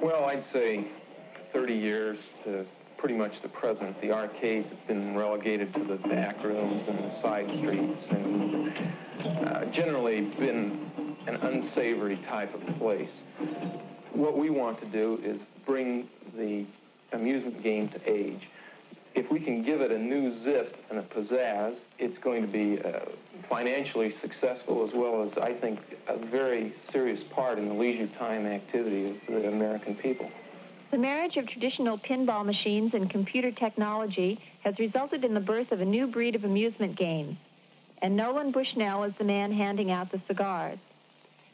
Well, I'd say 30 years to pretty much the present. The arcades have been relegated to the back rooms and the side streets and generally been an unsavory type of place. What we want to do is bring the amusement game to age. If we can give it a new zip and a pizzazz, it's going to be financially successful as well as, I think, a very serious part in the leisure time activity of the American people. The marriage of traditional pinball machines and computer technology has resulted in the birth of a new breed of amusement games. And Nolan Bushnell is the man handing out the cigars.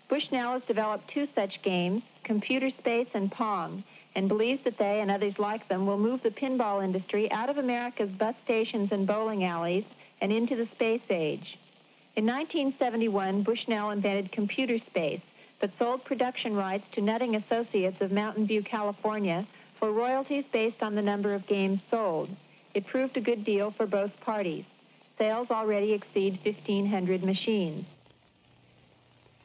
Bushnell has developed two such games, Computer Space and Pong, and believes that they and others like them will move the pinball industry out of America's bus stations and bowling alleys and into the space age. In 1971, Bushnell invented Computer Space, but sold production rights to Nutting Associates of Mountain View, California, for royalties based on the number of games sold. It proved a good deal for both parties. Sales already exceed 1,500 machines.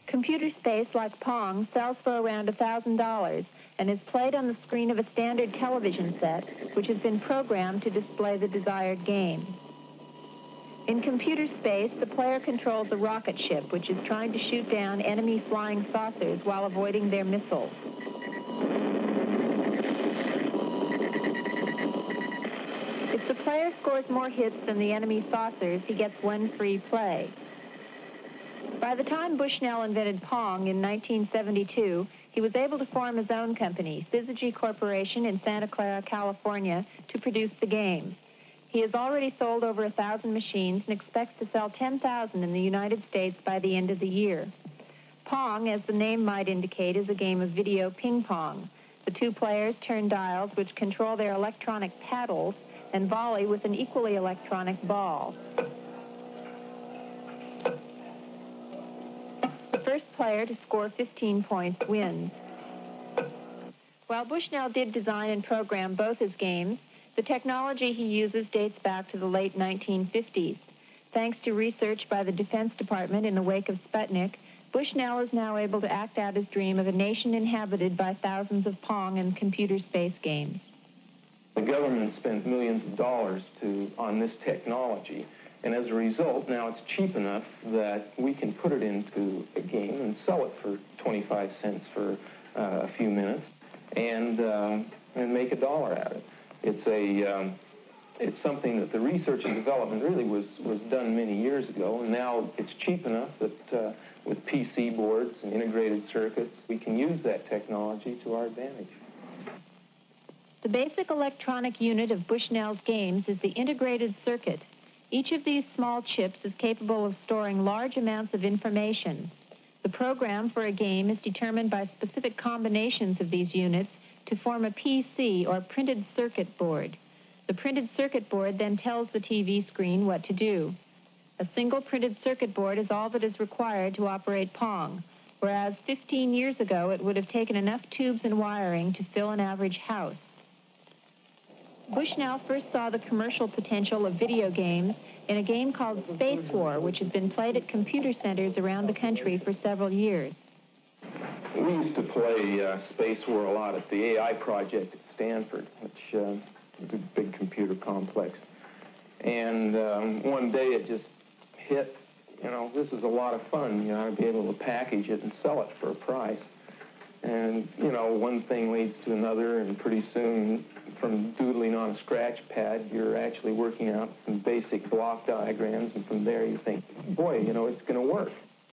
Computer Space, like Pong, sells for around $1,000 and is played on the screen of a standard television set, which has been programmed to display the desired game. In Computer Space, the player controls a rocket ship, which is trying to shoot down enemy flying saucers while avoiding their missiles. If the player scores more hits than the enemy saucers, he gets one free play. By the time Bushnell invented Pong in 1972, he was able to form his own company, Syzygy Corporation in Santa Clara, California, to produce the game. He has already sold over 1,000 machines and expects to sell 10,000 in the United States by the end of the year. Pong, as the name might indicate, is a game of video ping pong. The two players turn dials which control their electronic paddles and volley with an equally electronic ball. The first player to score 15 points wins. While Bushnell did design and program both his games, the technology he uses dates back to the late 1950s. Thanks to research by the Defense Department in the wake of Sputnik, Bushnell is now able to act out his dream of a nation inhabited by thousands of Pong and Computer Space games. The government spent millions of dollars on this technology, and as a result, now it's cheap enough that we can put it into a game and sell it for 25 cents for a few minutes and make $1 at it. It's something that the research and development really was done many years ago, and now it's cheap enough that with PC boards and integrated circuits, we can use that technology to our advantage. The basic electronic unit of Bushnell's games is the integrated circuit. Each of these small chips is capable of storing large amounts of information. The program for a game is determined by specific combinations of these units to form a PC, or printed circuit board. The printed circuit board then tells the TV screen what to do. A single printed circuit board is all that is required to operate Pong, whereas 15 years ago it would have taken enough tubes and wiring to fill an average house. Bushnell first saw the commercial potential of video games in a game called Space War, which has been played at computer centers around the country for several years. We used to play Space War a lot at the AI project at Stanford, which is a big computer complex. And one day it just hit, this is a lot of fun. You ought to be able to package it and sell it for a price. And, one thing leads to another, and pretty soon, from doodling on a scratch pad, you're actually working out some basic block diagrams, and from there you think, boy, it's going to work.